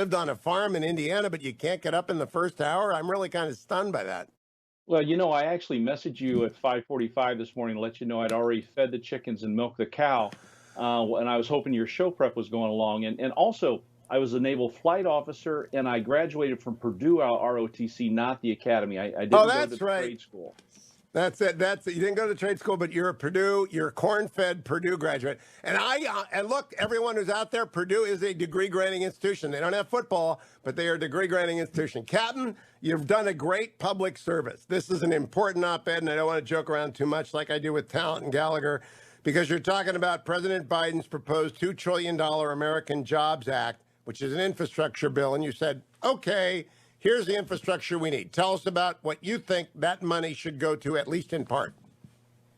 lived on a farm in Indiana, but you can't get up in the first hour? I'm really kind of stunned by that. Well, I actually messaged you at 5:45 this morning to let you know I'd already fed the chickens and milked the cow, and I was hoping your show prep was going along. And also, I was a naval flight officer, and I graduated from Purdue ROTC, not the academy. I Oh, didn't go to that's the right. trade school. That's it. That's it. You didn't go to trade school, but you're a corn-fed Purdue graduate. And look, everyone who's out there, Purdue is a degree-granting institution. They don't have football, but they are a degree-granting institution. Captain, you've done a great public service. This is an important op-ed, and I don't want to joke around too much like I do with Talent and Gallagher, because you're talking about President Biden's proposed $2 trillion American Jobs Act, which is an infrastructure bill, and you said, okay, here's the infrastructure we need. Tell us about what you think that money should go to, at least in part.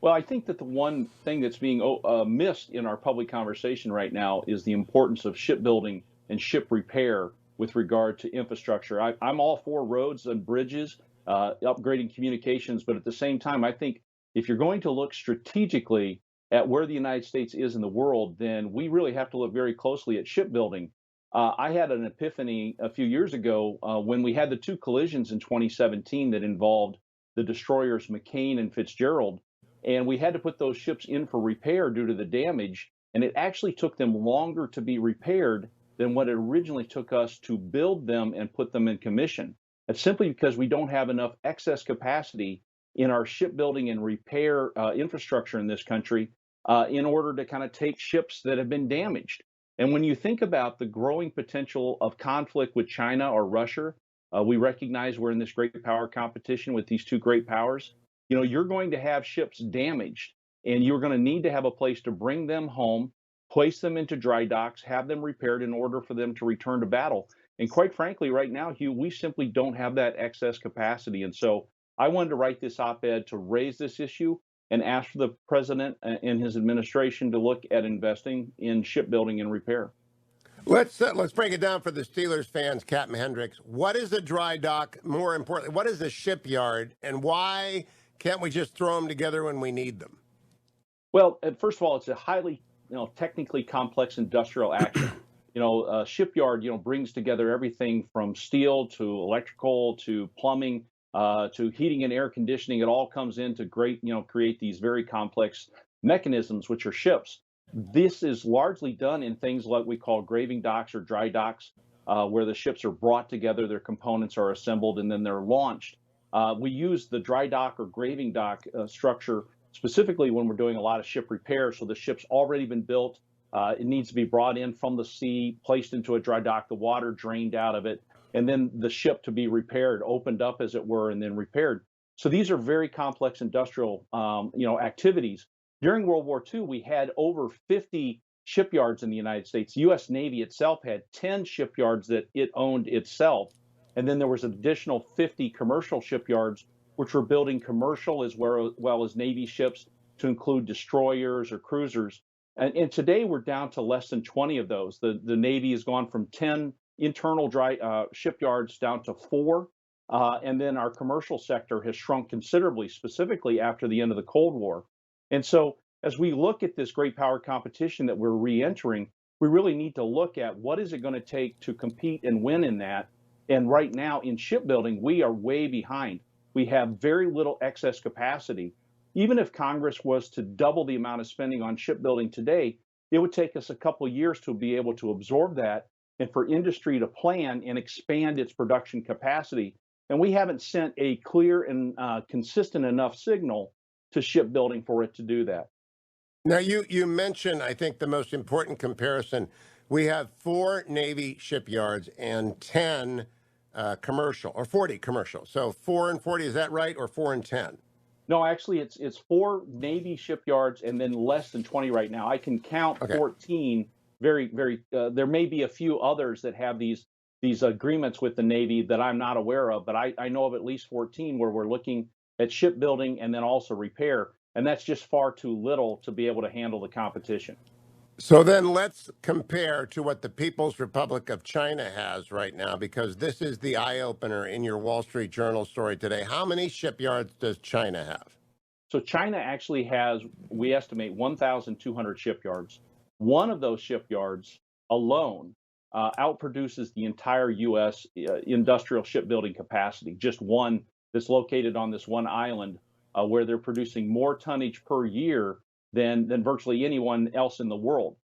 Well, I think that the one thing that's being missed in our public conversation right now is the importance of shipbuilding and ship repair with regard to infrastructure. I'm all for roads and bridges, upgrading communications, but at the same time, I think if you're going to look strategically at where the United States is in the world, then we really have to look very closely at shipbuilding. I had an epiphany a few years ago when we had the two collisions in 2017 that involved the destroyers McCain and Fitzgerald, and we had to put those ships in for repair due to the damage, and it actually took them longer to be repaired than what it originally took us to build them and put them in commission. That's simply because we don't have enough excess capacity in our shipbuilding and repair infrastructure in this country in order to kind of take ships that have been damaged. And when you think about the growing potential of conflict with China or Russia, we recognize we're in this great power competition with these two great powers. You're going to have ships damaged, and you're going to need to have a place to bring them home, place them into dry docks, have them repaired in order for them to return to battle. And quite frankly, right now, Hugh, we simply don't have that excess capacity. And so I wanted to write this op-ed to raise this issue and ask for the president and his administration to look at investing in shipbuilding and repair. Let's break it down for the Steelers fans, Captain Hendrix. What is a dry dock? More importantly, what is a shipyard, and why can't we just throw them together when we need them? Well, first of all, it's a highly, technically complex industrial action. A shipyard, brings together everything from steel to electrical to plumbing to heating and air conditioning. It all comes in to create these very complex mechanisms, which are ships. This is largely done in things like we call graving docks or dry docks, where the ships are brought together, their components are assembled, and then they're launched. We use the dry dock or graving dock structure specifically when we're doing a lot of ship repair. So the ship's already been built. It needs to be brought in from the sea, placed into a dry dock, the water drained out of it, and then the ship to be repaired, opened up as it were, and then repaired. So these are very complex industrial, activities. During World War II, we had over 50 shipyards in the United States. The U.S. Navy itself had 10 shipyards that it owned itself. And then there was an additional 50 commercial shipyards, which were building commercial as well as Navy ships to include destroyers or cruisers. And today we're down to less than 20 of those. The Navy has gone from 10 internal dry shipyards down to 4. And then our commercial sector has shrunk considerably, specifically after the end of the Cold War. And so as we look at this great power competition that we're re-entering, we really need to look at what is it going to take to compete and win in that. And right now in shipbuilding, we are way behind. We have very little excess capacity. Even if Congress was to double the amount of spending on shipbuilding today, it would take us a couple of years to be able to absorb that and for industry to plan and expand its production capacity. And we haven't sent a clear and consistent enough signal to shipbuilding for it to do that. Now, you mentioned, I think, the most important comparison. We have 4 Navy shipyards and 10 commercial, or 40 commercial. So 4 and 40, is that right, or 4 and 10? No, actually, it's 4 Navy shipyards and then less than 20 right now. I can count Okay. 14. There may be a few others that have these agreements with the Navy that I'm not aware of, but I know of at least 14 where we're looking at shipbuilding and then also repair, and that's just far too little to be able to handle the competition. So then let's compare to what the People's Republic of China has right now, because this is the eye-opener in your Wall Street Journal story today. How many shipyards does China have? So China actually has, we estimate, 1,200 shipyards. One of those shipyards alone outproduces the entire U.S. Industrial shipbuilding capacity. Just one that's located on this one island, where they're producing more tonnage per year than virtually anyone else in the world.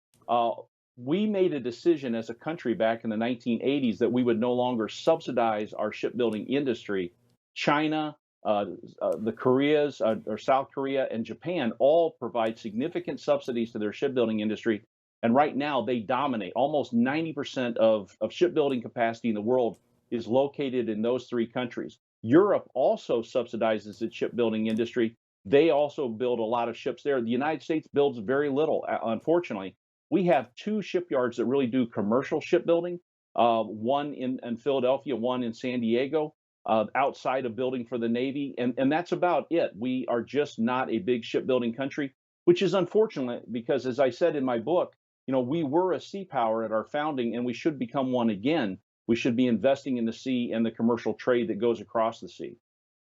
We made a decision as a country back in the 1980s that we would no longer subsidize our shipbuilding industry. China, the Koreas, or South Korea, and Japan all provide significant subsidies to their shipbuilding industry. And right now, they dominate. Almost 90% of shipbuilding capacity in the world is located in those three countries. Europe also subsidizes its shipbuilding industry. They also build a lot of ships there. The United States builds very little, unfortunately. We have two shipyards that really do commercial shipbuilding, one in Philadelphia, one in San Diego, outside of building for the Navy. And that's about it. We are just not a big shipbuilding country, which is unfortunate because, as I said in my book, we were a sea power at our founding, and we should become one again. We should be investing in the sea and the commercial trade that goes across the sea.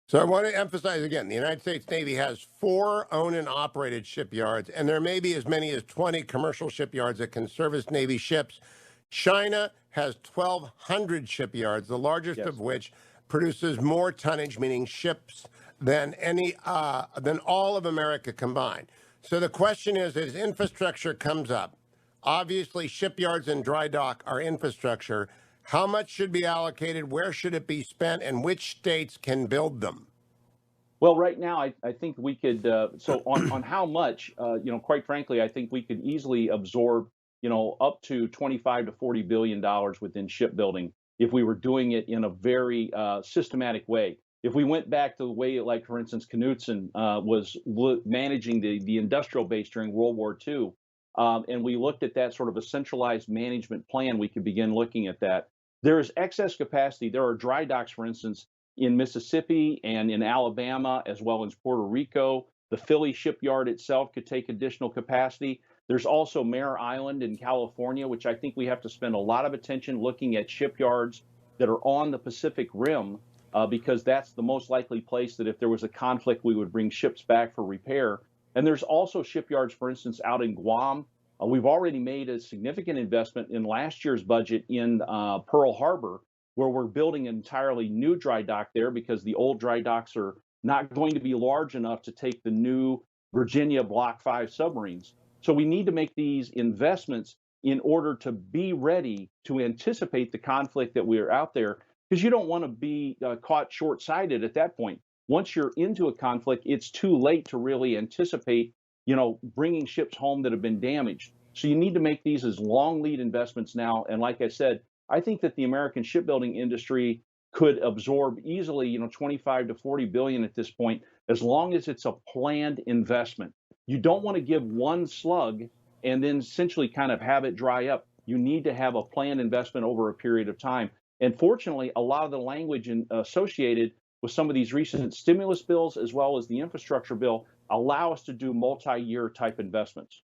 So I want to emphasize again, the United States Navy has 4 owned and operated shipyards, and there may be as many as 20 commercial shipyards that can service Navy ships. China has 1,200 shipyards, the largest of which produces more tonnage, meaning ships, than all of America combined. So the question is, as infrastructure comes up, obviously shipyards and dry dock are infrastructure. How much should be allocated? Where should it be spent? And which states can build them? Well, right now, I think we could, so on how much, quite frankly, I think we could easily absorb, up to $25 to $40 billion within shipbuilding if we were doing it in a very systematic way. If we went back to the way, like, for instance, Knutson was managing the industrial base during World War II, and we looked at that sort of a centralized management plan, we could begin looking at that. There is excess capacity. There are dry docks, for instance, in Mississippi and in Alabama, as well as Puerto Rico. The Philly shipyard itself could take additional capacity. There's also Mare Island in California, which I think we have to spend a lot of attention looking at shipyards that are on the Pacific Rim, because that's the most likely place that if there was a conflict, we would bring ships back for repair. And there's also shipyards, for instance, out in Guam. We've already made a significant investment in last year's budget in Pearl Harbor, where we're building an entirely new dry dock there because the old dry docks are not going to be large enough to take the new Virginia Block 5 submarines. So we need to make these investments in order to be ready to anticipate the conflict that we're out there, because you don't want to be caught short-sighted at that point. Once you're into a conflict, it's too late to really anticipate bringing ships home that have been damaged. So you need to make these as long lead investments now. And like I said, I think that the American shipbuilding industry could absorb easily, 25 to 40 billion at this point, as long as it's a planned investment. You don't want to give one slug and then essentially kind of have it dry up. You need to have a planned investment over a period of time. And fortunately, a lot of the language associated with some of these recent stimulus bills, as well as the infrastructure bill, allow us to do multi-year type investments.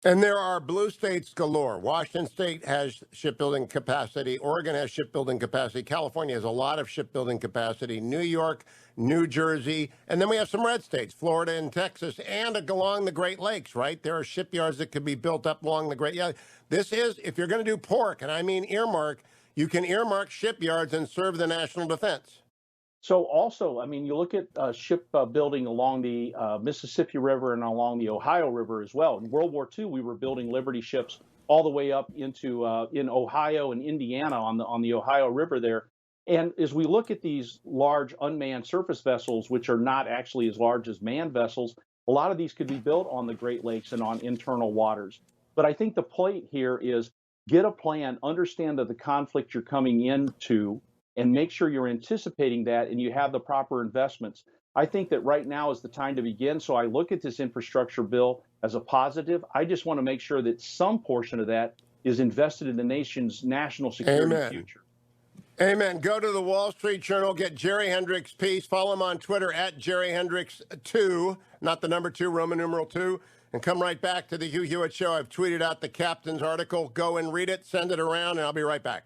And there are blue states galore. Washington State has shipbuilding capacity. Oregon has shipbuilding capacity. California has a lot of shipbuilding capacity. New York, New Jersey. And then we have some red states, Florida and Texas, and along the Great Lakes, right? There are shipyards that could be built up along the Great Lakes. This is, if you're going to do pork, and I mean earmark, you can earmark shipyards and serve the national defense. So also, I mean, you look at shipbuilding along the Mississippi River and along the Ohio River as well. In World War II, we were building Liberty ships all the way up into in Ohio and Indiana on the Ohio River there. And as we look at these large unmanned surface vessels, which are not actually as large as manned vessels, a lot of these could be built on the Great Lakes and on internal waters. But I think the point here is get a plan, understand that the conflict you're coming into, and make sure you're anticipating that and you have the proper investments. I think that right now is the time to begin. So I look at this infrastructure bill as a positive. I just want to make sure that some portion of that is invested in the nation's national security future. Amen. Go to the Wall Street Journal, get Jerry Hendrix' piece, follow him on Twitter at Jerry Hendrix2, not the number 2, Roman numeral 2, and come right back to the Hugh Hewitt Show. I've tweeted out the captain's article. Go and read it, send it around, and I'll be right back.